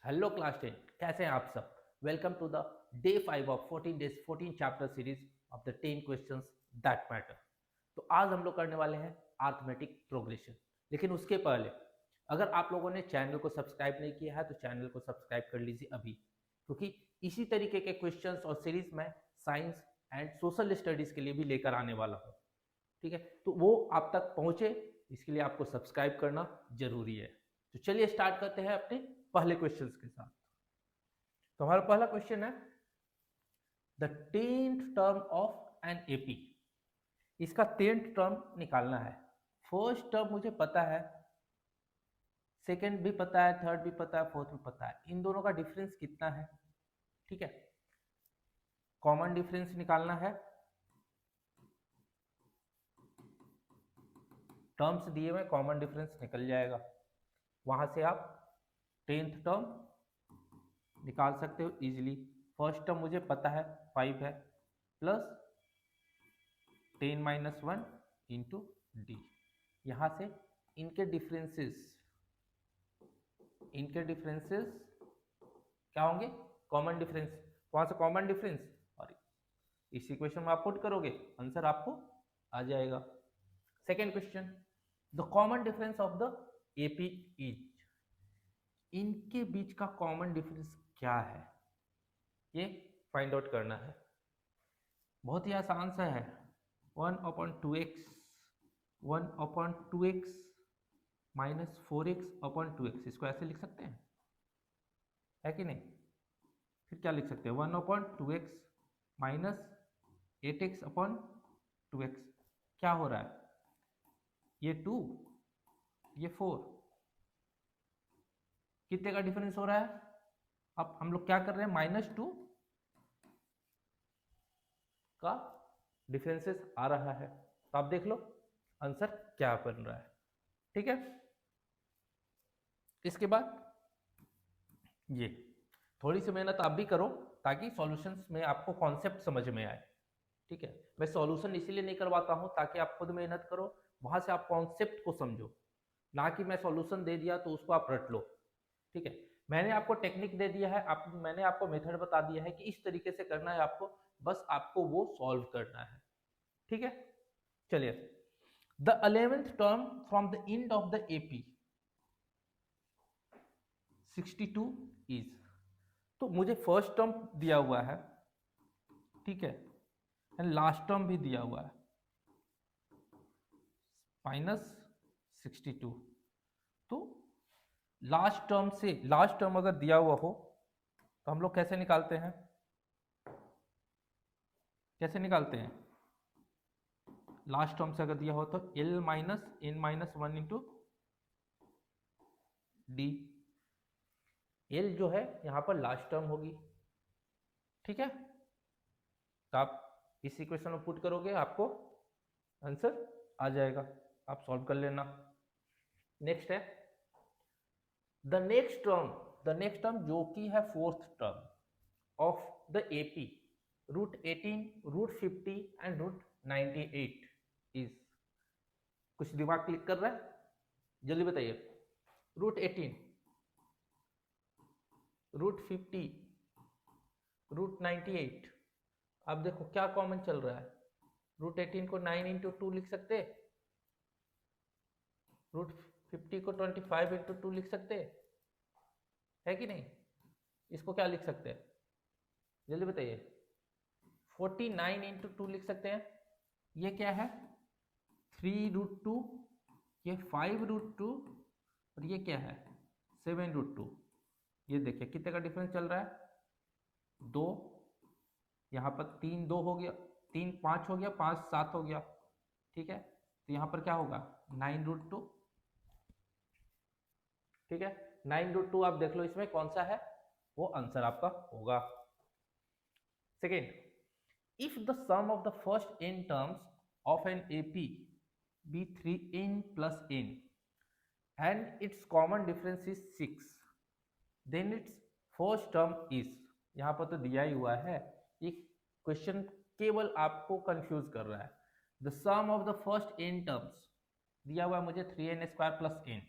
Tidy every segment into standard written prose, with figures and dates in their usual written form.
Hello class 10, कैसे हैं आप सब। Welcome to the day 5 of 14 days 14 chapter series of the 10 questions that matter. तो आज हम लोग करने वाले हैं अरिथमेटिक प्रोग्रेशन। लेकिन उसके पहले अगर आप लोगों ने चैनल को सब्सक्राइब नहीं किया है तो चैनल को सब्सक्राइब कर लीजिए अभी, क्योंकि इसी तरीके के क्वेश्चंस और सीरीज में साइंस एंड सोशल स्टडीज के लिए भी लेकर आने वाला हूँ। ठीक है, तो वो आप तक पहुंचे इसके लिए आपको सब्सक्राइब करना जरूरी है। तो चलिए स्टार्ट करते हैं अपने पहले क्वेश्चंस के साथ। तो हमारा पहला क्वेश्चन है the 10th term of an AP. इसका 10th टर्म निकालना है। फर्स्ट टर्म मुझे पता है, सेकंड भी पता है, थर्ड भी पता है, फोर्थ भी पता है। इन दोनों का डिफरेंस कितना है? ठीक है, कॉमन डिफरेंस निकालना है। टर्म्स दिए हुए कॉमन डिफरेंस निकल जाएगा, वहां से आप 10th टर्म निकाल सकते हो इजीली। फर्स्ट टर्म मुझे पता है 5 है, प्लस 10 माइनस 1 इंटू डी। यहाँ से इनके डिफरेंसेस क्या होंगे? Common difference. वहां से कॉमन डिफरेंस और इस इक्वेशन में आप पुट करोगे, आंसर आपको आ जाएगा। Second question, the common difference of the AP is. इनके बीच का कॉमन डिफरेंस क्या है, ये फाइंड आउट करना है। बहुत ही आसान सा है। 1/2x 1/2x माइनस 4x/2x, इसको ऐसे लिख सकते हैं, है कि नहीं? फिर क्या लिख सकते हैं? 1/2x minus 8x/2x। क्या हो रहा है? ये 2, ये 4, कितने का डिफरेंस हो रहा है? अब हम लोग क्या कर रहे हैं? -2 का डिफरेंसेस आ रहा है। तो आप देख लो आंसर क्या बन रहा है। ठीक है, इसके बाद ये थोड़ी सी मेहनत आप भी करो ताकि सॉल्यूशंस में आपको कॉन्सेप्ट समझ में आए। ठीक है, मैं सॉल्यूशन इसीलिए नहीं करवाता हूं ताकि आप खुद मेहनत करो, वहां से आप कॉन्सेप्ट को समझो, ना कि मैं सॉल्यूशन दे दिया तो उसको आप रट लो। ठीक है, मैंने आपको टेक्निक दे दिया है, मैंने आपको मेथड बता दिया है कि इस तरीके से करना है आपको, बस आपको वो सॉल्व करना है। ठीक है, चलिए। The 11th term from the end of the AP 62 is. तो मुझे फर्स्ट टर्म दिया हुआ है, ठीक है, एंड लास्ट टर्म भी दिया हुआ है -62। तो लास्ट टर्म अगर दिया हुआ हो तो हम लोग कैसे निकालते हैं? लास्ट टर्म से अगर दिया हो तो L minus N minus 1 into D. L जो है यहाँ पर लास्ट टर्म होगी। ठीक है, तो आप इस इक्वेशन में पुट करोगे, आपको आंसर आ जाएगा, आप सॉल्व कर लेना। नेक्स्ट है द नेक्स्ट टर्म जो कि है fourth term of the AP √18 √50 and √98 is. कुछ दिमाग क्लिक कर रहा है? जल्दी बताइए। √18 √50 √98। अब देखो क्या कॉमन चल रहा है। √18 को 9 इंटू 2 लिख सकते, √50 को 25 इंटू 2 लिख सकते, है कि नहीं? इसको क्या लिख सकते हैं? जल्दी बताइए। 49 इंटू 2 लिख सकते हैं। ये क्या है? 3√2, ये 5√2 और ये क्या है? 7√2। ये देखिए कितने का डिफरेंस चल रहा है? 2, यहाँ पर 3 2 हो गया, 3 5 हो गया, 5 7 हो गया। ठीक है, तो यहाँ पर क्या होगा? 9√2। ठीक है, 9√2 आप देख लो इसमें कौन सा है, वो आंसर आपका होगा। Second, if the sum of the first n terms of an AP be 3n plus n and its common difference is 6, then its first term is। यहाँ पर तो दिया ही हुआ है, ये क्वेश्चन केवल आपको कंफ्यूज कर रहा है। The sum of the first n terms दिया हुआ है मुझे 3n² प्लस n,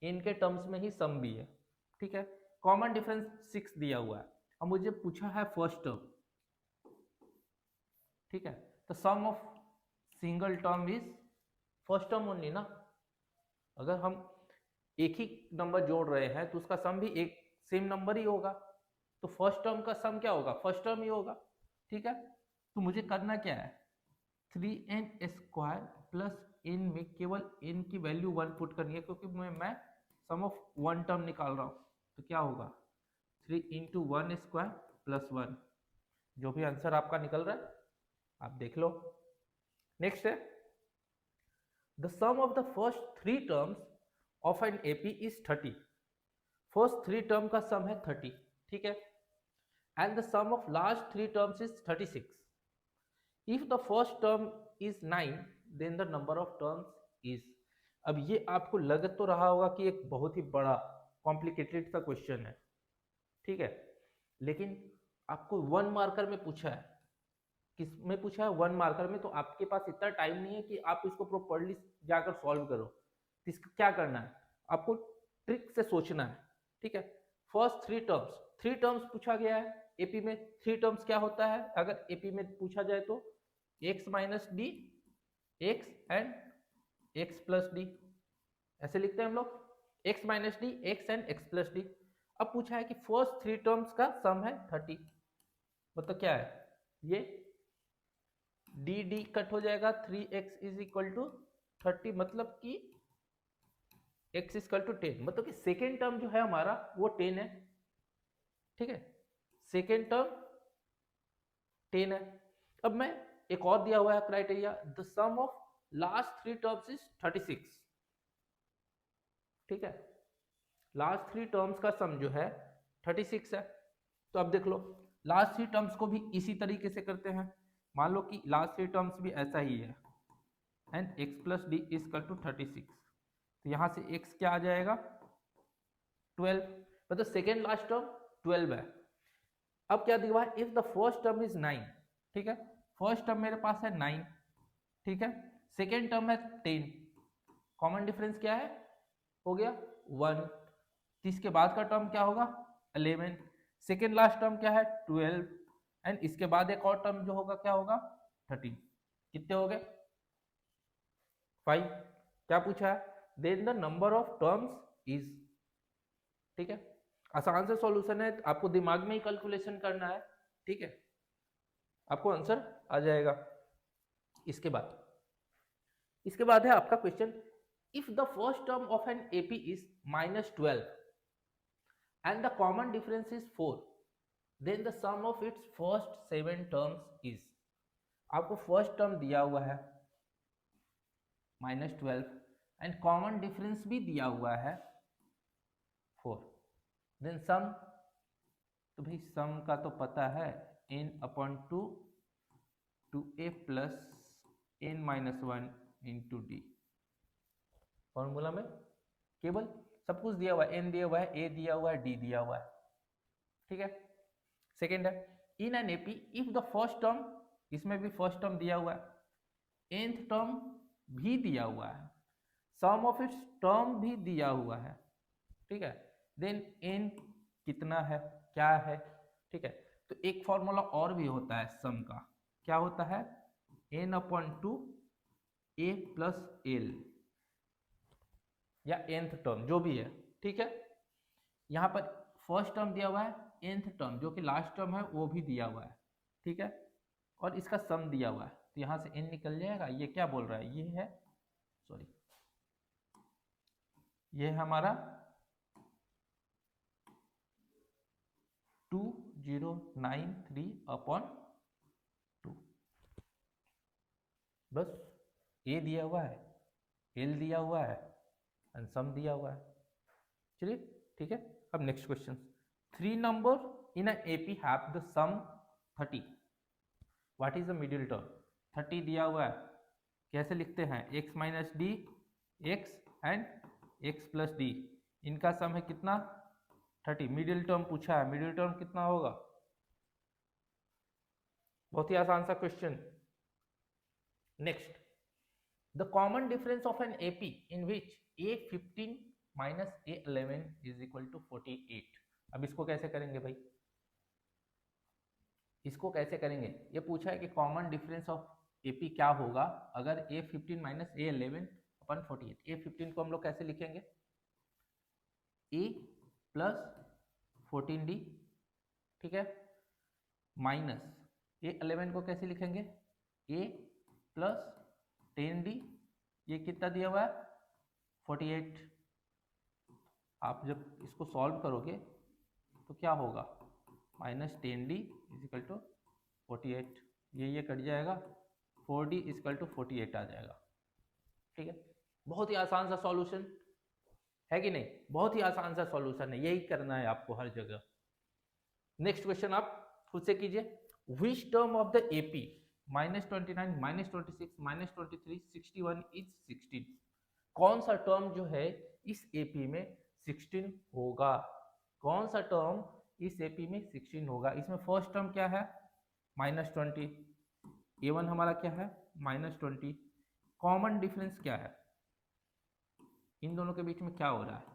n के टर्म्स में ही सम भी है। ठीक है, कॉमन डिफरेंस 6 दिया हुआ है। अब मुझे पूछा है फर्स्ट टर्म, ठीक है, तो sum of single term is first term only ना। अगर हम एक ही नंबर जोड़ रहे हैं तो उसका सम भी एक सेम नंबर ही होगा, तो फर्स्ट टर्म का सम क्या होगा, फर्स्ट टर्म ही होगा, ठीक है। तो मुझे करना क्या है, 3n² प्लस n में केवल n की वैल्यू 1 पुट करनी है, क्योंकि मैं सम ऑफ वन टर्म निकाल रहा हूँ। तो क्या होगा 3 इंटू 1² प्लस 1, जो भी आंसर आपका निकल रहा है आप देख लो। नेक्स्ट है the sum of the first 3 terms of an AP is 30। First 3 term का सम है 30, ठीक है, and the sum of last 3 terms is 36। If the first term is 9 then the number of terms is. अब ये आपको लग तो रहा होगा कि एक बहुत ही बड़ा कॉम्प्लिकेटेड सा क्वेश्चन है, ठीक है, लेकिन आपको 1 मार्कर में पूछा है, किस में पूछा है, 1 मार्कर में, तो आपके पास इतना टाइम नहीं है कि आप इसको प्रॉपर्ली जाकर सॉल्व करो। तो इसका क्या करना है, आपको ट्रिक से सोचना है, ठीक है। फर्स्ट 3 टर्म्स पूछा गया है एपी में। 3 टर्म्स क्या होता है अगर एपी में पूछा जाए तो, x minus D, x and x plus D, ऐसे लिखते हैं हम लोग, x minus D, x and x plus D. अब पूछा है कि फर्स्ट 3 टर्म्स का सम है 30, मतलब क्या है, ये डी कट हो जाएगा, 3x इज इक्वल टू 30, मतलब कि x इज इक्वल टू 10, मतलब कि सेकेंड टर्म जो है हमारा वो 10 है, ठीक है, सेकेंड टर्म 10 है। अब मैं एक और दिया हुआ है criteria, the sum of last 3 terms is 36, ठीक है, लास्ट 3 टर्म्स का सम जो है 36 है। तो अब देख लो लास्ट 3 टर्म्स को भी इसी तरीके से करते हैं। मान लो कि लास्ट 3 टर्म्स भी ऐसा ही है, and x plus d is equal to 36, तो यहां से x क्या आ जाएगा 12, मतलब सेकेंड लास्ट टर्म 12 है। अब क्या दिया है, if the first term is 9, ठीक है, फर्स्ट टर्म मेरे पास है 9, ठीक है, सेकेंड टर्म है 10, कॉमन डिफरेंस क्या है, हो गया 1, इसके बाद का टर्म क्या होगा 11, सेकेंड लास्ट टर्म क्या है 12, एंड इसके बाद एक और टर्म जो होगा क्या होगा 13, कितने हो गए 5। क्या पूछा है, then the number of terms is, ठीक है, आसान से सॉल्यूशन है, आपको दिमाग में ही कैलकुलेशन करना है, ठीक है, आपको आंसर आ जाएगा। इसके बाद है आपका question, if the first term of an AP is -12 and the common difference is 4, then the sum of its first 7 terms is। आपको फर्स्ट टर्म दिया हुआ है -12 एंड कॉमन डिफरेंस भी दिया हुआ है 4, देन सम, तो भाई सम का तो पता है n/2 2a plus n-1 into D, formula में केवल सब कुछ दिया हुआ है, n दिया हुआ है, a दिया हुआ है, d दिया हुआ है, ठीक है। सेकेंड है इन an AP if the first term, इसमें भी फर्स्ट टर्म दिया हुआ है, nth टर्म भी दिया हुआ है, सम ऑफ इट्स टर्म भी दिया हुआ है, ठीक है, देन n कितना है क्या है, ठीक है। तो एक फॉर्मूला और भी होता है सम का, क्या होता है n/2 a प्लस l, या nth टर्म जो भी है, ठीक है। यहाँ पर फर्स्ट टर्म दिया हुआ है, nth टर्म जो कि लास्ट टर्म है वो भी दिया हुआ है, ठीक है, और इसका सम दिया हुआ है, तो यहाँ से n निकल जाएगा। ये क्या बोल रहा है, ये है सॉरी, ये है हमारा 2093/2, बस a दिया हुआ है, l दिया हुआ है एंड सम दिया हुआ है। चलिए ठीक है, अब next question, 3 number in an AP have the sum 30, what is the middle term, 30 दिया हुआ है, कैसे लिखते हैं, x minus D, x and x plus D, इनका सम है कितना 30, मिडिल टर्म पूछा है, मिडिल टर्म कितना होगा, बहुत ही आसान सा question. Next, the common difference of an AP in which a15 minus a11 is equal to 48, अब इसको कैसे करेंगे भाई, इसको कैसे करेंगे? ये पूछा है कि कॉमन डिफरेंस ऑफ एपी क्या होगा अगर A15 माइनस A11 अपन 48। A15 को हम लोग कैसे लिखेंगे? A प्लस 14D, ठीक है, माइनस A11 को कैसे लिखेंगे? A प्लस 10D, ये कितना दिया हुआ है? 48। आप जब इसको सॉल्व करोगे तो क्या होगा? Minus 10D is equal to 48, ये कट जाएगा, 4D इज इक्वल टू 48 आ जाएगा। ठीक है, बहुत ही आसान सा सॉल्यूशन है कि नहीं? बहुत ही आसान सा सॉल्यूशन है, यही करना है आपको हर जगह। नेक्स्ट क्वेश्चन आप खुद से कीजिए। Which term of the AP -29 -26 -23 61 is 16? कौन सा टर्म जो है इस एपी में 16 होगा? कौन सा टर्म इस एपी में 16 होगा? इसमें फर्स्ट टर्म क्या है? -20, A1 हमारा क्या है? -20। कॉमन डिफरेंस क्या है? इन दोनों के बीच में क्या हो रहा है?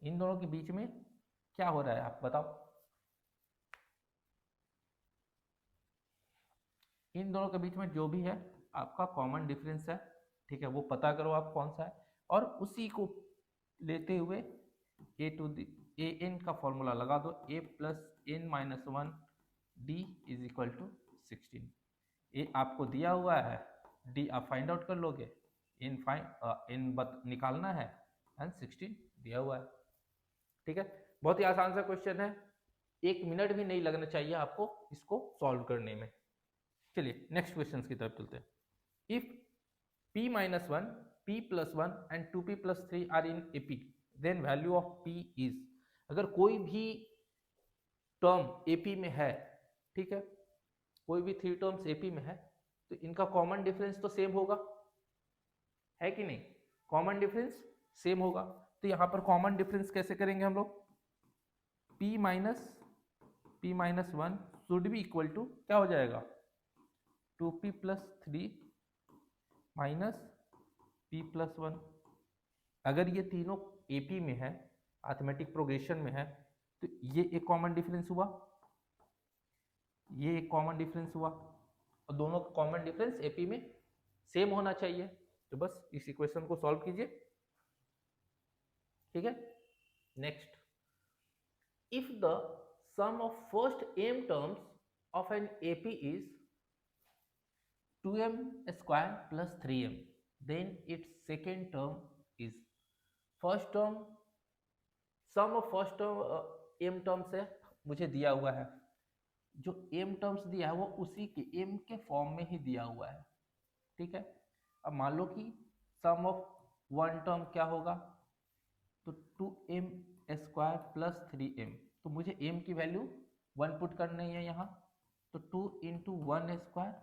इन दोनों के बीच में क्या हो रहा है आप बताओ। इन दोनों के बीच में जो भी है आपका कॉमन डिफरेंस है, ठीक है, वो पता करो आप कौन सा है, और उसी को लेते हुए an का फॉर्मूला लगा दो, a plus n minus 1 d is equal to 16। A आपको दिया हुआ है, d आप फाइंड आउट कर लोगे, n निकालना है, एंड 16 दिया हुआ है। ठीक है, बहुत ही आसान सा क्वेश्चन है, 1 मिनट भी नहीं लगना चाहिए आपको इसको सॉल्व करने में। चलिए नेक्स्ट क्वेश्चन की तरफ चलते हैं। If p minus 1, p plus 1 and 2p plus 3 are in AP, then value of p is, अगर कोई भी टर्म AP में है, ठीक है, कोई भी 3 टर्म्स AP में है, तो इनका कॉमन डिफरेंस तो सेम होगा, है कि नहीं? कॉमन डिफरेंस सेम होगा, तो यहाँ पर कॉमन डिफरेंस कैसे करेंगे हम लोग? p minus 1 should be equal to क्या हो जाएगा? 2p plus 3 minus p plus 1। अगर ये तीनों AP में है, अरिथमेटिक प्रोग्रेशन में है, तो ये एक कॉमन डिफरेंस हुआ, ये एक कॉमन डिफरेंस हुआ, और दोनों का कॉमन डिफरेंस AP में सेम होना चाहिए। तो बस इस इक्वेशन को सॉल्व कीजिए। ठीक है, next, if the sum of first m terms of an AP इज 2m square plus 3m, then its second term is, first term, sum of first term m terms है, मुझे दिया हुआ है, जो m टर्म्स दिया है वो उसी के m के फॉर्म में ही दिया हुआ है। ठीक है, अब मान लो कि सम ऑफ वन टर्म क्या होगा, तो 2m स्क्वायर प्लस 3m, तो मुझे m की वैल्यू 1 पुट करनी है यहाँ, तो 2 इंटू 1 स्क्वायर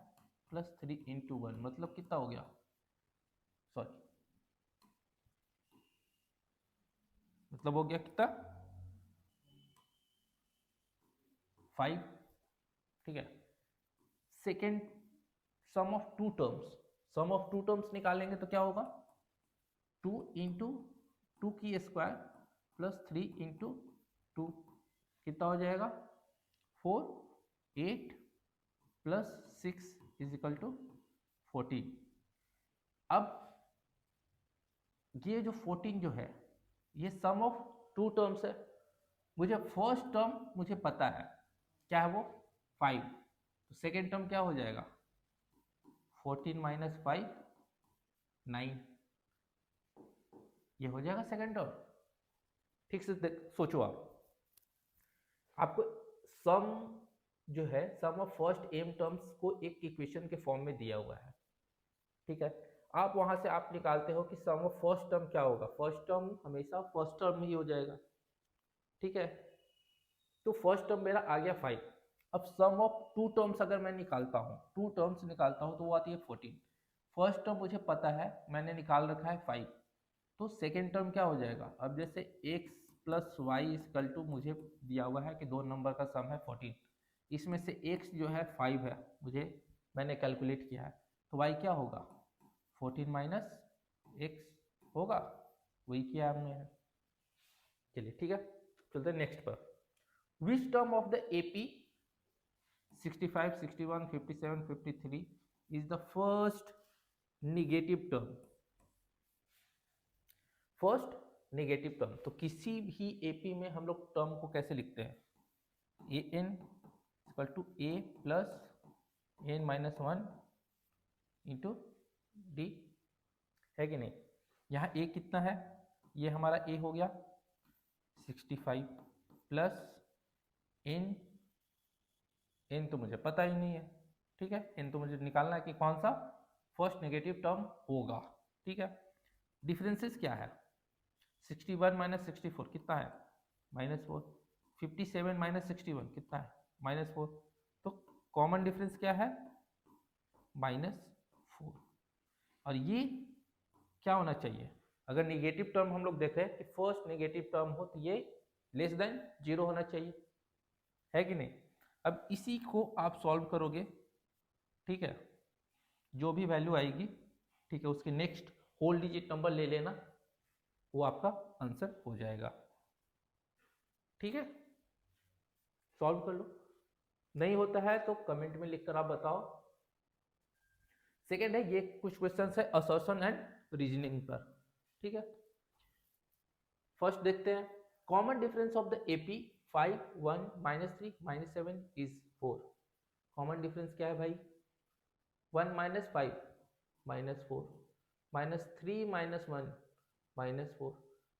प्लस 3 इंटू 1, मतलब कितना हो गया? सॉरी, मतलब हो गया कितना? 5। ठीक है, second, sum of two terms, sum of two terms निकालेंगे तो क्या होगा? 2 इंटू 2 की स्क्वायर प्लस 3 इंटू 2, कितना हो जाएगा? 4, 8 प्लस 6 इज इक्वल टू 14। अब ये जो 14 जो है, ये सम ऑफ टू टर्म्स है, मुझे फर्स्ट टर्म मुझे पता है क्या है वो? 5, तो सेकेंड टर्म क्या हो जाएगा? 14 माइनस 5 9, ये हो जाएगा सेकेंड टर्म। ठीक से सोचो आप, आपको सम जो है, sum of first m terms को एक इक्वेशन के फॉर्म में दिया हुआ है। ठीक है, आप वहां से आप निकालते हो कि सम ऑफ फर्स्ट टर्म क्या होगा, फर्स्ट टर्म हमेशा फर्स्ट टर्म ही हो जाएगा। ठीक है, तो फर्स्ट टर्म मेरा आ गया 5। अब सम ऑफ टू टर्म्स अगर मैं निकालता हूँ, टू टर्म्स निकालता हूँ, तो वो आती है 14। फर्स्ट टर्म मुझे पता है, मैंने निकाल रखा है 5, तो सेकेंड टर्म क्या हो जाएगा? अब जैसे x plus y equal to, मुझे दिया हुआ है कि दो नंबर का सम है 14, इसमें से x जो है 5 है, मैंने कैलकुलेट किया है, तो y क्या होगा? 14 माइनस x होगा, वही किया हमने है। चलिए ठीक है, चलते हैं नेक्स्ट पर। Which term of the AP 65, 61, 57, 53 is the first negative term? First negative term, तो किसी भी एपी में हम लोग टर्म को कैसे लिखते हैं? A n equal to A plus n minus one into d, है कि नहीं? यहाँ ए कितना है? ये हमारा ए हो गया 65 प्लस एन, एन तो मुझे पता ही नहीं है, ठीक है, एन तो मुझे निकालना है कि कौन सा फर्स्ट नेगेटिव टर्म होगा, ठीक है। डिफरेंसेस क्या है? 61 माइनस 64 कितना है? -4। 57 माइनस 61 कितना है? -4। तो कॉमन डिफरेंस क्या है? -4। और ये क्या होना चाहिए? अगर नेगेटिव टर्म हम लोग देखें कि फर्स्ट नेगेटिव टर्म हो तो ये लेस देन 0 होना चाहिए, है कि नहीं? अब इसी को आप सॉल्व करोगे, ठीक है, जो भी वैल्यू आएगी, ठीक है, उसके नेक्स्ट होल डिजिट नंबर ले लेना, वो आपका आंसर हो जाएगा, ठीक है। सॉल्व कर लो, नहीं होता है तो कमेंट में लिखकर आप बताओ। सेकेंड है, ये कुछ क्वेश्चन है असर्शन एंड रीजनिंग पर, ठीक है। फर्स्ट देखते हैं, common difference of the AP 5, 1, -3, -7 is 4। Common difference क्या है भाई? 1 - 5 -4, -3 - 1 -4।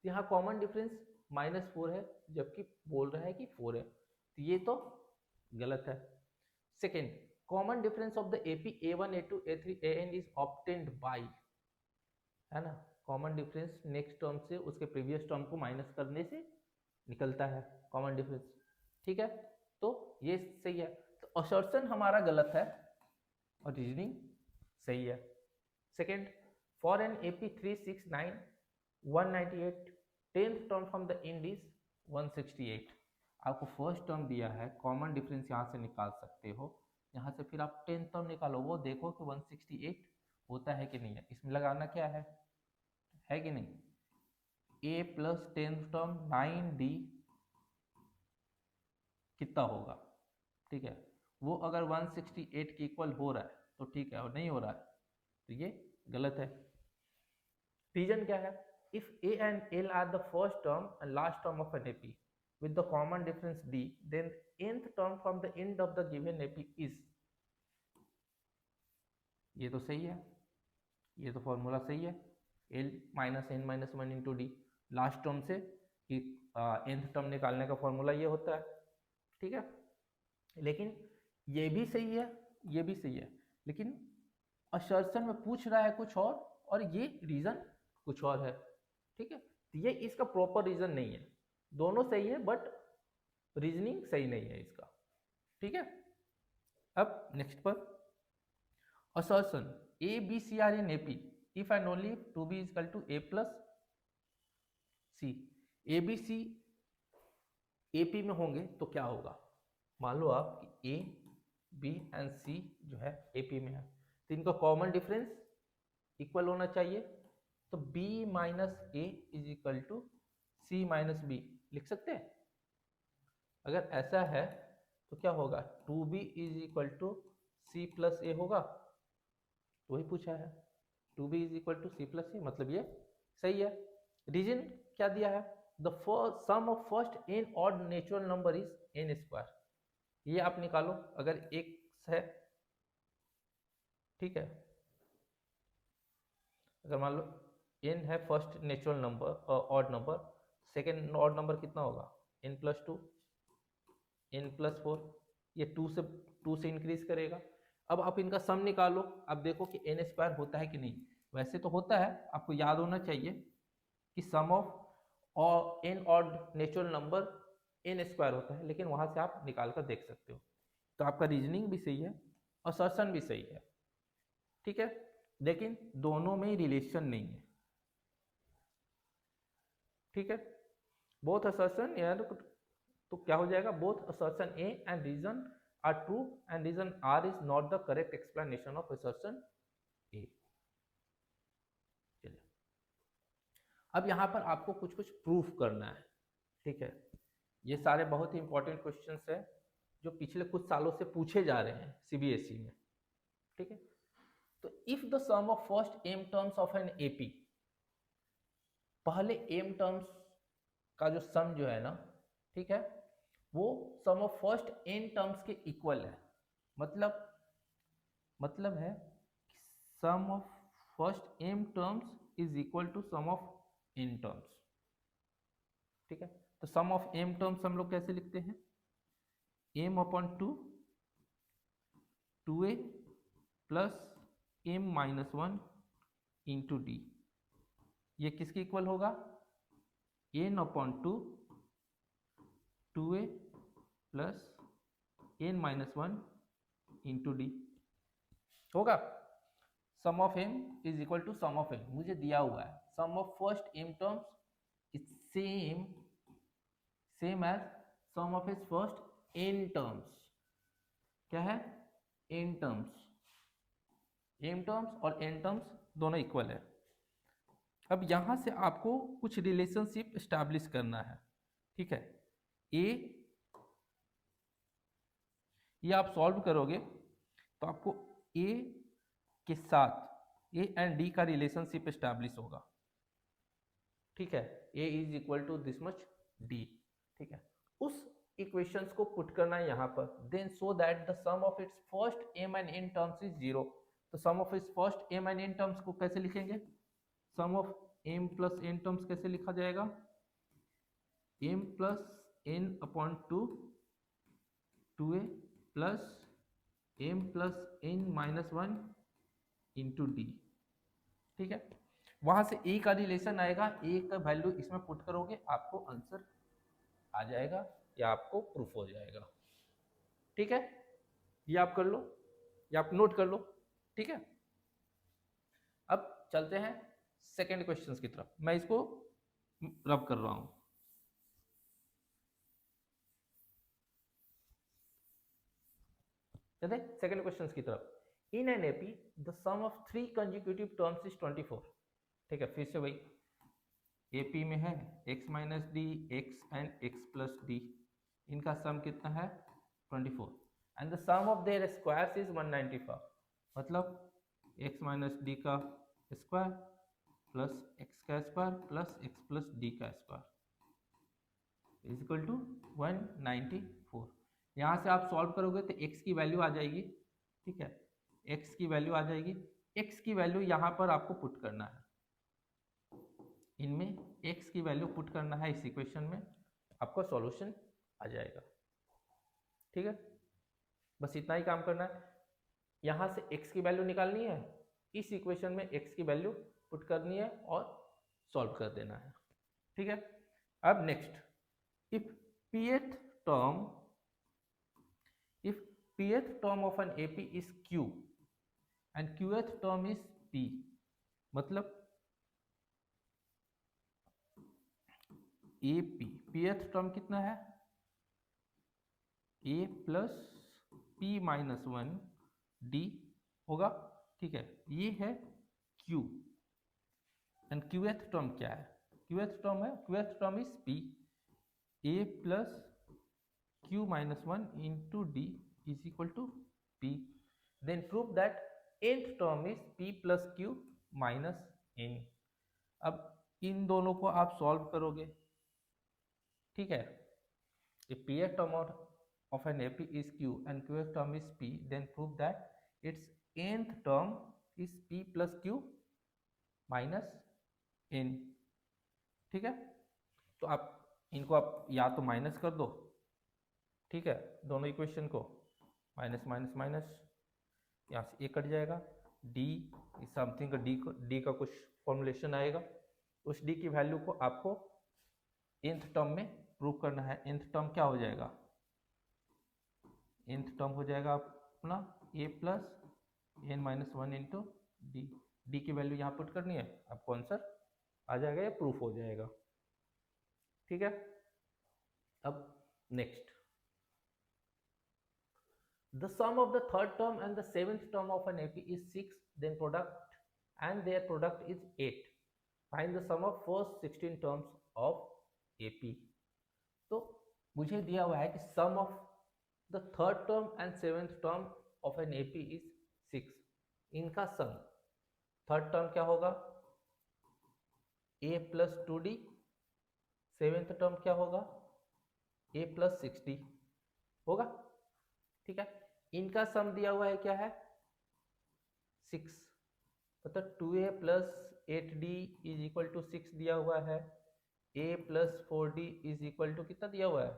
यहाँ कॉमन डिफरेंस -4 है, जबकि बोल रहा है कि 4 है, तो ये तो गलत है। Second, common difference of the AP A1, A2, A3, AN is obtained by, है ना, कॉमन डिफरेंस नेक्स्ट टर्म से उसके प्रीवियस टर्म को माइनस करने से निकलता है कॉमन डिफरेंस, ठीक है, तो ये सही है। तो असर्शन हमारा गलत है और रीजनिंग सही है। Second, for an AP 369 198 10th term from the end is 168। आपको फर्स्ट टर्म दिया है, कॉमन डिफरेंस यहाँ से निकाल सकते हो, यहाँ से फिर आप 10th टर्म निकालो, वो देखो कि 168 होता है कि नहीं है। इसमें लगाना क्या है कि नहीं? a plus 10th term 9d कितना होगा, ठीक है, वो अगर 168 के इक्वल हो रहा है तो ठीक है, और नहीं हो रहा है तो ये गलत है। रीजन क्या है? If a and l are the first term and last term of an AP with the common difference d, then nth term from the end of the given AP is, ये तो सही है, ये तो formula सही है, l minus n minus 1 into D, last term से nth term निकालने का फॉर्मूला ये होता है, ठीक है। लेकिन ये भी सही है, ये भी सही है, लेकिन असर्शन में पूछ रहा है कुछ और ये रीजन कुछ और है, ठीक है, तो ये इसका प्रॉपर रीजन नहीं है। दोनों सही है बट रीजनिंग सही नहीं है इसका, ठीक है। अब नेक्स्ट पर, assertion A B C are in AP if and only 2b is equal to a plus C. A B C AP में होंगे तो क्या होगा? मान लो आप कि ए बी एंड सी जो है एपी में है, तो इनका कॉमन डिफरेंस इक्वल होना चाहिए, तो b minus A is equal to C minus B लिख सकते हैं। अगर ऐसा है तो क्या होगा? 2b is equal to c plus a होगा, तो वही पूछा है, 2b is equal to c plus a, मतलब ये सही है। रीजन क्या दिया है? The sum of first n odd natural number is n square, ये आप निकालो, अगर एक है, ठीक है, अगर मान लो n है first natural number odd number, second odd number कितना होगा? n प्लस 2, n प्लस 4, ये 2 से इंक्रीज करेगा। अब आप इनका सम निकालो, अब देखो कि n स्क्वायर होता है कि नहीं। वैसे तो होता है, आपको याद होना चाहिए कि sum of n odd natural number n square होता है, लेकिन वहां से आप निकाल कर देख सकते हो। तो आपका रीजनिंग भी सही है, असर्शन भी सही है, ठीक है, लेकिन दोनों में रिलेशन नहीं है, ठीक है। बोथ असर्शन यार, तो क्या हो जाएगा? Both assertion a and reason are true and reason are is not the correct explanation of assertion a. चलिए, अब यहां पर आपको कुछ प्रूफ करना है, ठीक है, ये सारे बहुत ही इंपॉर्टेंट क्वेश्चंस हैं जो पिछले कुछ सालों से पूछे जा रहे हैं सीबीएसई में। ठीक है, तो if the sum of first m terms of an AP, पहले एम टर्म्स का जो सम जो है ना, ठीक है, वो sum of first n terms के इक्वल है। मतलब है sum of first m terms is equal to sum of n terms. ठीक है, तो सम ऑफ एम टर्म्स हम लोग कैसे लिखते हैं, m upon 2a plus m minus 1 into d, ये किसके इक्वल होगा, n upon 2a plus n minus 1 into d होगा। Sum of m is equal to sum of n, मुझे दिया हुआ है sum of first m terms is same as sum of is first n terms. क्या है, n terms, m terms और n terms दोनों equal है। अब यहां से आपको कुछ रिलेशनशिप एस्टैब्लिश करना है। ठीक है, ये आप सॉल्व करोगे तो आपको ए के साथ ए एंड डी का रिलेशनशिप एस्टैब्लिश होगा। ठीक है, a is equal to this much d. ठीक है, उस इक्वेशंस को पुट करना है यहाँ पर, then so that the sum of its first m and n terms is 0। तो sum of its first m and n terms को कैसे लिखेंगे, sum of m plus n terms कैसे लिखा जाएगा, m plus n upon 2a plus m plus n minus 1 into d. ठीक है, वहां से ए का रिलेशन आएगा, ए का वैल्यू इसमें पुट करोगे आपको आंसर आ जाएगा या आपको प्रूफ हो जाएगा। ठीक है, ये आप कर लो या आप नोट कर लो। ठीक है, अब चलते हैं सेकेंड क्वेश्चन की तरफ, मैं इसको रब कर रहा हूं। चलते सेकेंड क्वेश्चन की तरफ। In an AP the sum of 3 consecutive terms is 24। ठीक है, फिर से वही एपी में है x minus D, x and x plus D, इनका सम कितना है 24, and the sum of their squares is 195। मतलब x माइनस डी का स्क्वायर प्लस x का square plus x plus D का स्क्वायर इज इक्वल टू 194। यहाँ से आप सॉल्व करोगे तो x की वैल्यू आ जाएगी। ठीक है, x की वैल्यू आ जाएगी, x की वैल्यू यहाँ पर आपको पुट करना है, इनमें x की वैल्यू पुट करना है इस इक्वेशन में, आपका सॉल्यूशन आ जाएगा। ठीक है, बस इतना ही काम करना है, यहाँ से x की वैल्यू निकालनी है, इस इक्वेशन में x की वैल्यू पुट करनी है और सॉल्व कर देना है। ठीक है, अब next, if pth term of an AP is Q and qth term is P, मतलब AP pth टर्म कितना है, A plus P minus 1 D होगा। ठीक है, ये है Q एंड qth टर्म क्या है, qth term is P, A plus Q minus 1 into D is equal to P. Then prove that nth term is P plus Q minus N. अब इन दोनों को आप सॉल्व करोगे। ठीक है, if pth term of an AP is Q and qth term is P, then prove that its nth term is P plus Q minus N. ठीक है, तो आप इनको आप या तो माइनस कर दो, ठीक है, दोनों इक्वेशन को माइनस माइनस माइनस, यहाँ से ए कट जाएगा, डी समथिंग का डी का कुछ फॉर्मुलेशन आएगा, उस डी की वैल्यू को आपको nth टर्म में प्रूव करना है। nth टर्म क्या हो जाएगा, nth टर्म हो जाएगा अपना a plus n minus 1 into D, D की वैल्यू यहाँ पुट करनी है, आपको आंसर आ जाएगा या प्रूफ हो जाएगा। ठीक है, अब next, the sum of the third term and the seventh term of an AP is 6, then their product is 8. Find the sum of first 16 terms of AP. मुझे दिया हुआ है कि sum of the third term and seventh term of an AP is 6। इनका सम, third term क्या होगा a plus 2d, seventh term क्या होगा a प्लस 6d होगा। ठीक है, इनका सम दिया हुआ है क्या है 6, मतलब 2a plus 8d is equal to 6 दिया हुआ है, a plus 4d is equal to कितना दिया हुआ है,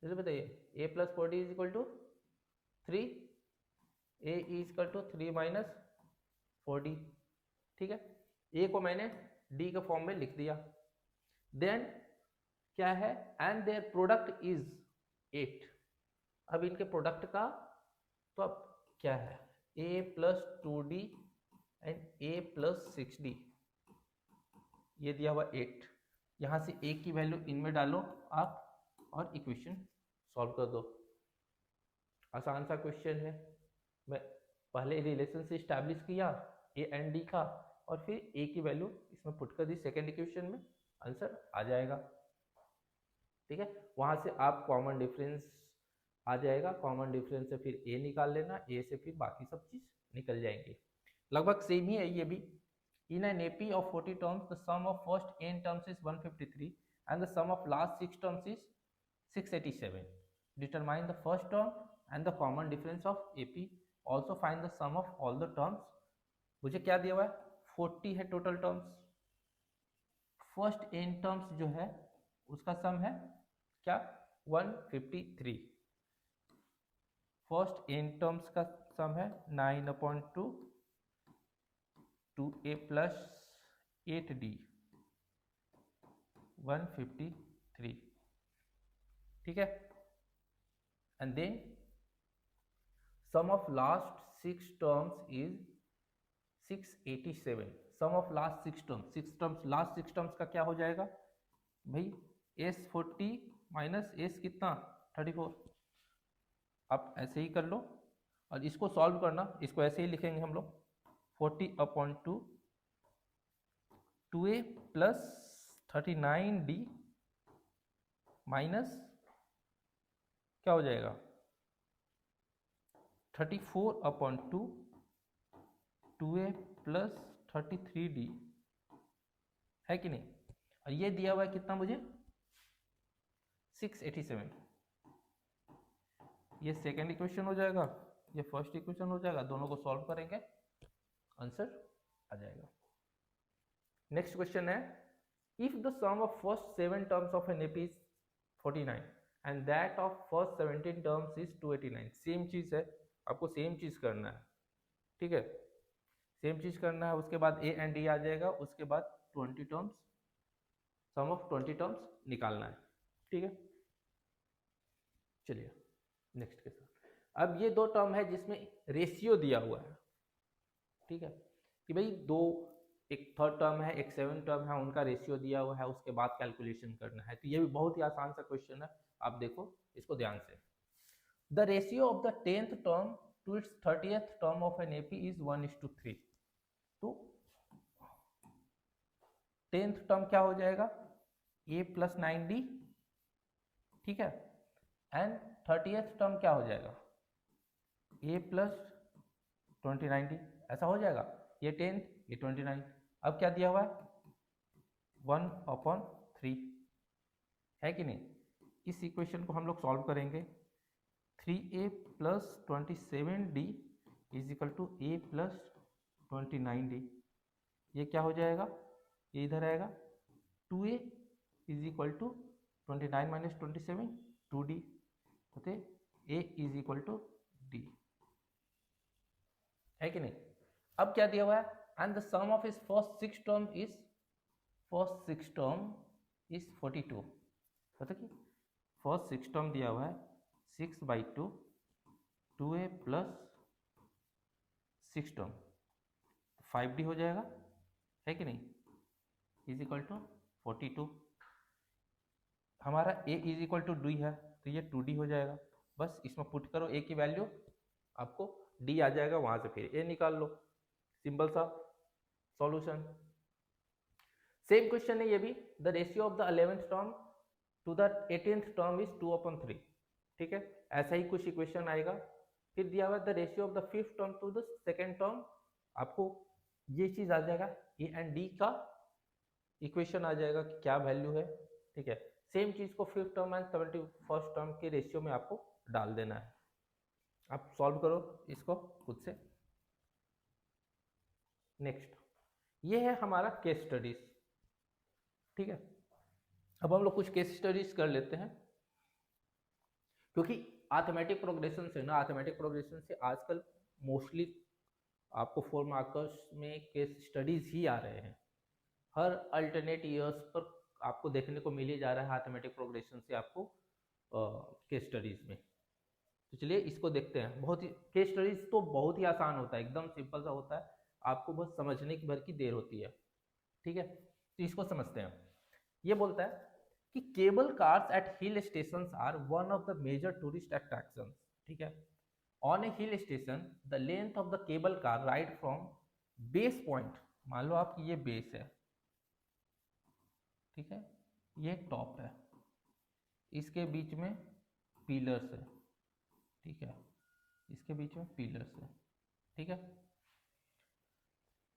जल्दी बताइए। a plus 4d is equal to 3, a is equal to 3 minus 4d। ठीक है, a को मैंने d के फॉर्म में लिख दिया। देन क्या है, एंड देयर प्रोडक्ट इज 8। अब इनके प्रोडक्ट का तो अब क्या है, a plus 2d and a plus 6d, ये दिया हुआ 8। यहाँ से a की वैल्यू इनमें डालो आप और इक्वेशन सॉल्व कर दो। आसान सा क्वेश्चन है। मैं पहले रिलेशन से स्टैब्लिश किया a एंड d का, और फिर a की वैल्यू इसमें पुट कर दी सेकेंड इक्वेशन में, आंसर आ जाएगा। ठीक है, वहां से आप कॉमन डिफरेंस आ जाएगा, कॉमन डिफरेंस से फिर a निकाल लेना, a से फिर बाकी सब चीज निकल जाएंगे। लगभग सेम ही है ये भी। In an AP of 40 terms, the sum of first n terms is 153 and the sum of last 6 terms is 687. Determine the first term and the common difference of AP. Also find the sum of all the terms. मुझे क्या दिया हुआ है, 40 है total terms. First n terms जो है उसका सम है क्या 153। फर्स्ट n टर्म्स का सम है 9/2 2a प्लस 8d 153। ठीक है, and then sum of last 6 terms is 687। Sum of last 6 terms, 6 terms, last 6 terms का क्या हो जाएगा भाई, s40 माइनस s कितना 34। आप ऐसे ही कर लो और इसको सॉल्व करना, इसको ऐसे ही लिखेंगे हम लोग 40/2 2a प्लस 39d माइनस क्या हो जाएगा 34/2 2a प्लस 33d, है कि नहीं। और ये दिया हुआ है कितना मुझे 687। ये सेकेंड इक्वेशन हो जाएगा, ये फर्स्ट इक्वेशन हो जाएगा, दोनों को सॉल्व करेंगे आंसर आ जाएगा। नेक्स्ट क्वेश्चन है, if the sum of first 7 terms of an AP is 49 and that of first 17 terms is 289। Same चीज है, आपको सेम चीज करना है। ठीक है, सेम चीज करना है। उसके बाद ए एंड डी आ जाएगा, उसके बाद 20 टर्म्स, सम ऑफ 20 टर्म्स निकालना है। ठीक है, चलिए नेक्स्ट के साथ। अब ये दो टर्म है जिसमें रेशियो दिया हुआ है। ठीक है, कि भाई दो, एक थर्ड टर्म है एक 7 टर्म है, उनका रेशियो दिया हुआ है, उसके बाद कैलकुलेशन करना है। तो ये भी बहुत ही आसान सा क्वेश्चन है, आप देखो इसको ध्यान से। The ratio of the 10th term to its 30th term of an AP is 1:3। तो 10th टर्म क्या हो जाएगा a प्लस 9d, ठीक है, एंड 30th टर्म क्या हो जाएगा a प्लस 29d, ऐसा हो जाएगा। ये 10 ये 29। अब क्या दिया हुआ है 1/3, है कि नहीं। इस इक्वेशन को हम लोग सॉल्व करेंगे। 3a plus 27d is equal to a plus 29d। ये क्या हो जाएगा, ये इधर आएगा 2a is equal to 29 minus 27 2d, होते a is equal to d, है कि नहीं। अब क्या दिया हुआ है, and the sum of his first 6 term is 42। पता कि फर्स्ट 6 टर्म दिया हुआ है 6/2 2a प्लस 6 टर्म 5d हो जाएगा, है कि नहीं, इज इक्वल टू 42। हमारा a is equal to d है, तो ये 2d हो जाएगा। बस इसमें पुट करो a की वैल्यू, आपको d आ जाएगा, वहां से फिर a निकाल लो, सिंपल सा सॉल्यूशन। सेम क्वेश्चन है ये भी। The ratio of the 11th term to the 18th term is 2/3, ठीक है, ऐसा ही कुछ इक्वेशन आएगा। फिर दिया हुआ the ratio of the 5th term to the 2nd term, आपको ये चीज आ जाएगा, ए एंड डी का इक्वेशन आ जाएगा कि क्या वैल्यू है, ठीक है। सेम चीज को 5th term and 71st term के रेशियो में आपको डाल देना है। आप सॉल्व करो इसको खुद से। नेक्स्ट, ये है हमारा केस स्टडीज, ठीक है। अब हम लोग कुछ केस स्टडीज कर लेते हैं, क्योंकि अर्थमेटिक प्रोग्रेशन से ना, अर्थमेटिक प्रोग्रेशन से आजकल मोस्टली आपको 4 मार्कर्स में केस स्टडीज ही आ रहे हैं। हर अल्टरनेट ईयर्स पर आपको देखने को मिल ही जा रहा है अर्थमेटिक प्रोग्रेशन से आपको केस स्टडीज में। तो चलिए इसको देखते हैं। बहुत ही केस स्टडीज तो बहुत ही आसान होता है, एकदम सिंपल सा होता है, आपको बस समझने की भर की देर होती है, ठीक है। तो इसको समझते हैं। ये बोलता है कि cable cars at hill stations are one of the major tourist attractions, ठीक है। On a hill station the length of the cable car ride from base point, मान लो आपकी ये बेस है, ठीक है, ये टॉप है, इसके बीच में पिलर्स है, ठीक है, इसके बीच में पिलर्स है, ठीक है।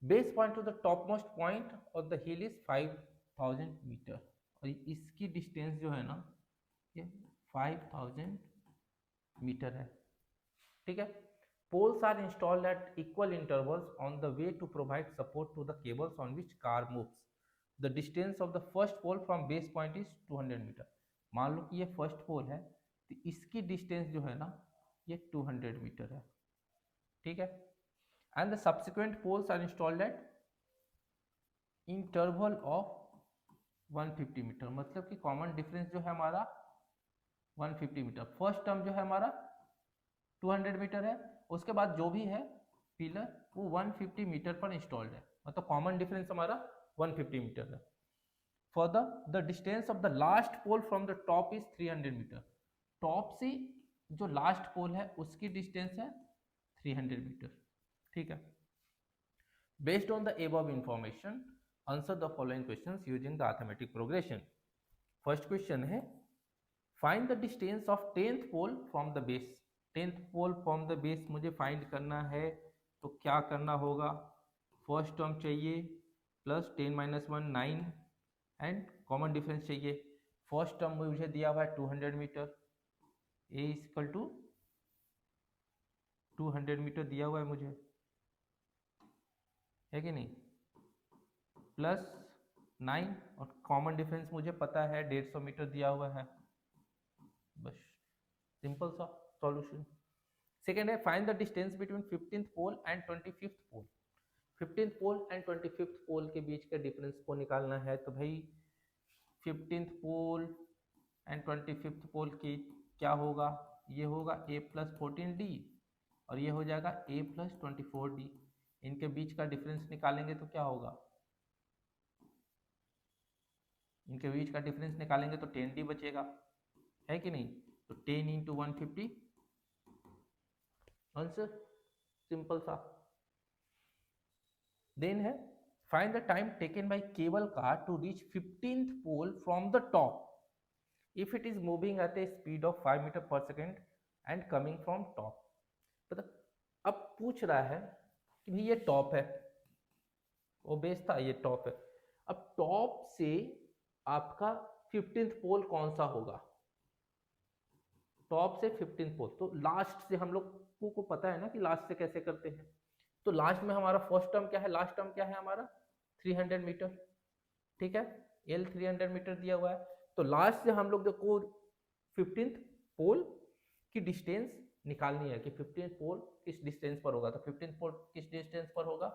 Base point to the top most point of the hill is 5000 meter, और इसकी डिस्टेंस जो है ना ये 5000 मीटर है, ठीक है। Poles are installed at equal intervals on the way to provide support to the cables on which car moves. The distance of the first pole from base point is 200 meter. मान लो कि ये first pole है, तो इसकी distance जो है ना ये 200 मीटर है, ठीक है। And the subsequent poles are installed at interval of 150 meter, मतलब कि कॉमन डिफरेंस जो है हमारा 150 मीटर। फर्स्ट टर्म जो है हमारा 200 मीटर है, उसके बाद जो भी है पिलर वो 150 मीटर पर इंस्टॉल्ड है, मतलब कॉमन डिफरेंस हमारा 150 मीटर है। For the distance of the last pole from the top is 300 meter. टॉप से जो लास्ट पोल है उसकी डिस्टेंस है 300 मीटर, ठीक है। Based on the above information answer the following questions using the arithmetic progression. First question है find the distance of 10th pole from the base. 10th pole from the base मुझे find करना है, तो क्या करना होगा, फर्स्ट टर्म चाहिए plus 10 - 1 9 and common difference चाहिए। फर्स्ट टर्म मुझे दिया हुआ है 200 metre, a equal to 200 metre दिया हुआ है मुझे, है कि नहीं, प्लस 9 और कॉमन डिफरेंस मुझे पता है 150 मीटर दिया हुआ है, बस सिंपल सा सॉल्यूशन। सेकेंड है find the distance between 15th pole and 25th pole. 15th pole and 25th pole के बीच के डिफरेंस को निकालना है, तो भाई 15th पोल एंड 25th पोल की क्या होगा, ये होगा a + 14d और ये हो जाएगा a + 24d। इनके बीच का डिफरेंस निकालेंगे तो क्या होगा, इनके बीच का डिफरेंस निकालेंगे तो 10d बचेगा, है कि नहीं। तो 10 × 150 आंसर, सिंपल सा। देन है find the time taken by cable car to reach 15th pole from the top if it is moving at a speed of 5 metre per second and coming from top. मतलब अब पूछ रहा है कि भाई ये टॉप है, वो बेस था, ये टॉप है। अब टॉप से आपका 15th पोल कौन सा होगा, टॉप से 15th पोल, तो लास्ट से हम लोग को पता है ना कि लास्ट से कैसे करते हैं। तो लास्ट में हमारा फर्स्ट टर्म क्या है, लास्ट टर्म क्या है हमारा 300 मीटर, ठीक है, L 300 मीटर दिया हुआ है। तो लास्ट से हम लोग को 15th पोल की डिस्टेंस निकालनी है कि 15th पोल किस डिस्टेंस पर होगा। तो 15th पोल किस डिस्टेंस पर होगा,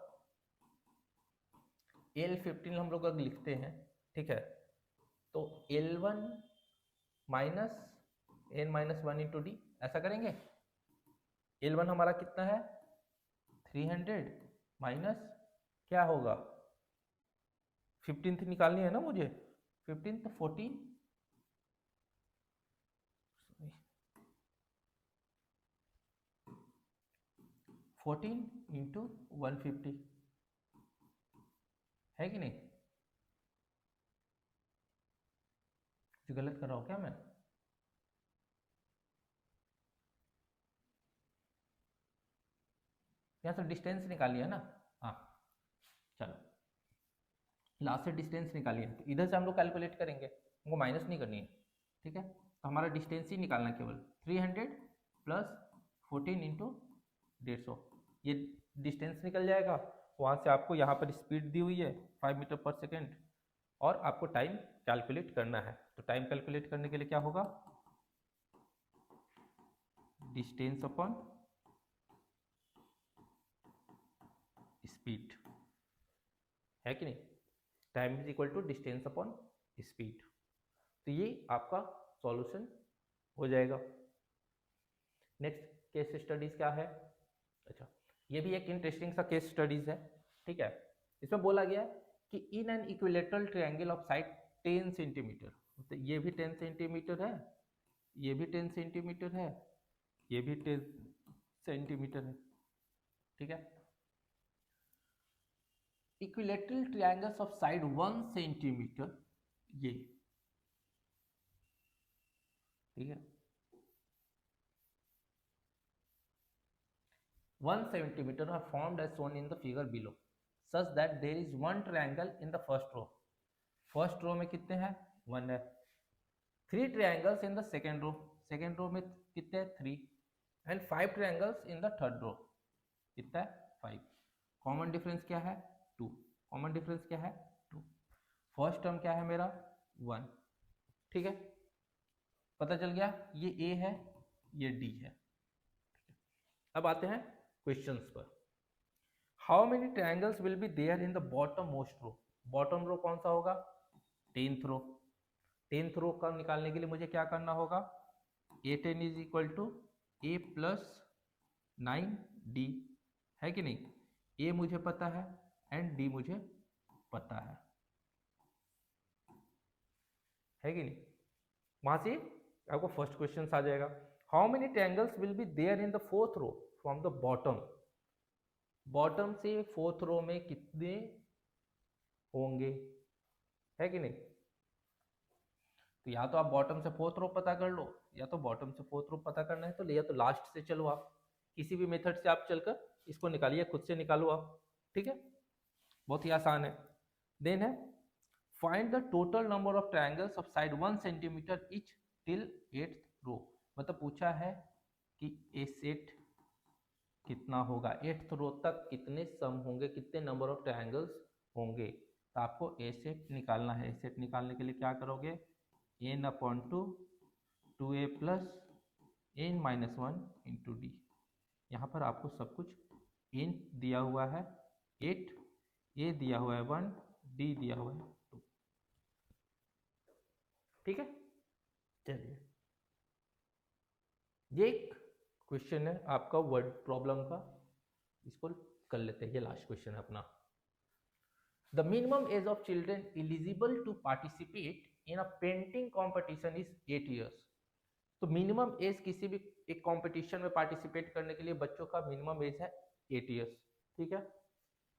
L15 हम लोग अगर लिखते हैं, ठीक है, तो L1 - n - 1 × d ऐसा करेंगे। L1 हमारा कितना है 300 माइनस क्या होगा 15th निकालनी है ना मुझे, 15th 14 × 150, है कि नहीं। कुछ गलत कर रहा हूँ क्या मैं? यहाँ से डिस्टेंस निकालिए ना। हाँ चलो, लास्ट से डिस्टेंस निकालिए, तो इधर से हम लोग कैलकुलेट करेंगे, हमको माइनस नहीं करनी है। ठीक है, तो हमारा डिस्टेंस ही निकालना है केवल 300 प्लस 14 इंटू 150, ये डिस्टेंस निकल जाएगा। वहाँ से आपको यहाँ पर स्पीड दी हुई है 5 मीटर पर सेकेंड, और आपको टाइम कैलकुलेट करना है। तो टाइम कैलकुलेट करने के लिए क्या होगा, डिस्टेंस अपॉन स्पीड, है कि नहीं? Time is equal to distance upon speed. तो ये आपका सॉल्यूशन हो जाएगा। नेक्स्ट केस स्टडीज क्या है? अच्छा, ये भी एक इंटरेस्टिंग सा केस स्टडीज है। ठीक है, इसमें बोला गया है कि in an equilateral triangle of side 10 centimetre, तो ये भी 10 सेंटीमीटर है, ये भी 10 सेंटीमीटर है, ये भी 10 सेंटीमीटर है। ठीक है, equilateral triangles of side 1 centimetre, ये ठीक है 1 centimeter are formed as shown in the figure below, such that there is one triangle in the first row. First row में कितने हैं? 1 है। 3 triangles in the second row, second row में कितने हैं? 3, एंड 5 triangles in the third row, कितना है? 5। कॉमन डिफरेंस क्या है? 2। कॉमन डिफरेंस क्या है? 2। फर्स्ट टर्म क्या है मेरा? 1। ठीक है, पता चल गया, ये ए है, ये डी है। अब आते हैं क्वेश्चंस पर। How many triangles will be there in the bottom most row? Bottom row कौन सा होगा? 10th रो। 10th रो का निकालने के लिए मुझे क्या करना होगा? A10 is equal to A plus 9D, है कि नहीं? ए मुझे पता है एंड डी मुझे पता है कि नहीं? वहां से आपको फर्स्ट क्वेश्चन आ जाएगा, how many triangles will be there in the fourth row from the bottom? Bottom से फोर्थ रो में कितने होंगे, है कि नहीं? तो या तो आप बॉटम से फोर्थ रो पता कर लो, या तो बॉटम से फोर्थ रो पता करना है तो ले, या तो लास्ट से चलो, आप किसी भी मेथड से आप चलकर इसको निकालिए, खुद से निकालो आप। ठीक है, बहुत ही आसान है। देन है find the total number of triangles of side 1 centimetre etch till 8th रो। मतलब पूछा है कि ए सेट कितना होगा, 8th रो तक कितने सम होंगे, कितने नंबर ऑफ ट्रायंगल्स होंगे। तो आपको ए सेट निकालना है। ए सेट निकालने के लिए क्या करोगे? n upon 2 2a plus n minus 1 into D. यहाँ पर आपको सब कुछ n दिया हुआ है 8, a दिया हुआ है 1, d दिया हुआ है 2। ठीक है, चलिए ये एक क्वेश्चन है आपका वर्ड प्रॉब्लम का, इसको कर लेते हैं। ये लास्ट क्वेश्चन है अपना। The minimum age of children eligible to participate in a painting competition is 8 years। तो मिनिमम एज किसी भी एक कॉम्पिटिशन में पार्टिसिपेट करने के लिए बच्चों का मिनिमम एज है 8 years। ठीक है,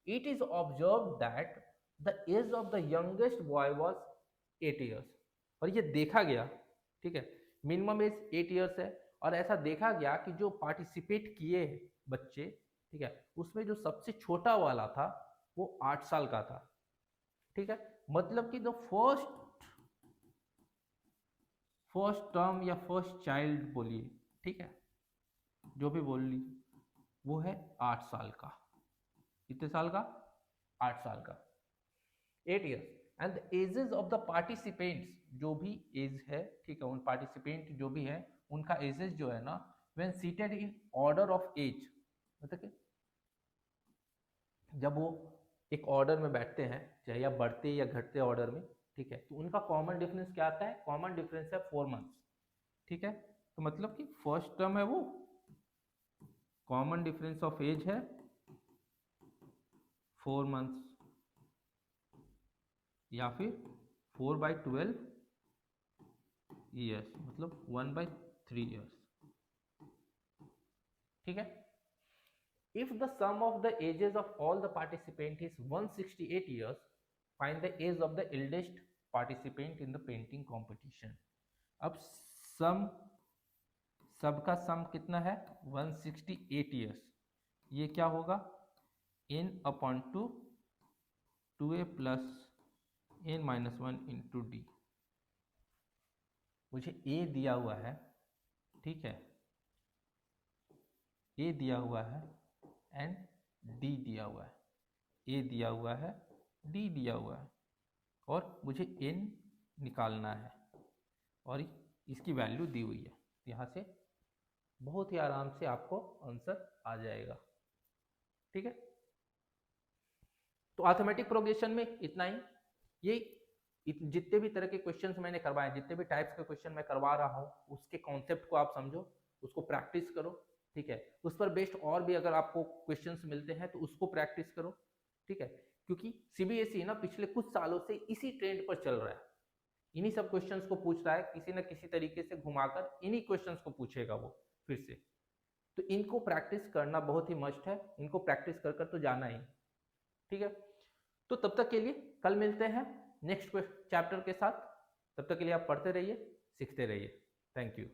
it is observe that the age of the youngest boy was 8 years। और ये देखा गया, ठीक है, मिनिमम एज 8 years है, और ऐसा देखा गया कि जो पार्टिसिपेट किए बच्चे, ठीक है, उसमें जो सबसे छोटा वाला था वो 8 साल का था। ठीक है, मतलब कि जो फर्स्ट टर्म या फर्स्ट चाइल्ड बोलिए, ठीक है, जो भी बोल ली, वो है 8 साल का। कितने साल का? 8 साल का, 8 years। And the ages of the participants, जो भी एज है, ठीक है, उन पार्टिसिपेंट जो भी है उनका एजेस जो है ना, when seated in order of age, मतलब कि जब वो एक ऑर्डर में बैठते हैं, चाहे या बढ़ते या घटते ऑर्डर में, ठीक है, तो उनका कॉमन डिफरेंस क्या आता है? कॉमन डिफरेंस है 4 months। ठीक है, तो मतलब कि फर्स्ट टर्म है वो, कॉमन डिफरेंस ऑफ एज है 4 months, या फिर 4/12 years, मतलब 1/3 years। ठीक है, if the sum of the ages of all the participants is 168 years, find the age of the eldest participant in the painting competition. अब सम, सबका सम कितना है 168 ईयर्स, ये क्या होगा n/2 2a plus n-1 into D. मुझे a दिया हुआ है, ठीक है, a दिया हुआ है एंड d दिया हुआ है, a दिया हुआ है d दिया हुआ है, और मुझे n निकालना है और इसकी वैल्यू दी हुई है। यहाँ से बहुत ही आराम से आपको आंसर आ जाएगा, ठीक है। तो अर्थमेटिक प्रोग्रेशन में इतना ही। ये जितने भी तरह के क्वेश्चंस मैंने करवाए, जितने भी टाइप्स के क्वेश्चन मैं करवा रहा हूँ, उसके कॉन्सेप्ट को आप समझो, उसको प्रैक्टिस करो, ठीक है। उस पर बेस्ड और भी अगर आपको क्वेश्चंस मिलते हैं तो उसको प्रैक्टिस करो, ठीक है। क्योंकि सीबीएसई ना पिछले कुछ सालों से इसी ट्रेंड पर चल रहा है, इन्हीं सब क्वेश्चंस को पूछ रहा है, किसी न किसी तरीके से घुमाकर इन्हीं क्वेश्चंस को पूछेगा वो फिर से। तो इनको प्रैक्टिस करना बहुत ही मस्ट है, इनको प्रैक्टिस कर कर तो जाना ही, ठीक है। तो तब तक के लिए कल मिलते हैं नेक्स्ट चैप्टर के साथ। तब तक के लिए आप पढ़ते रहिए, सीखते रहिए। Thank you.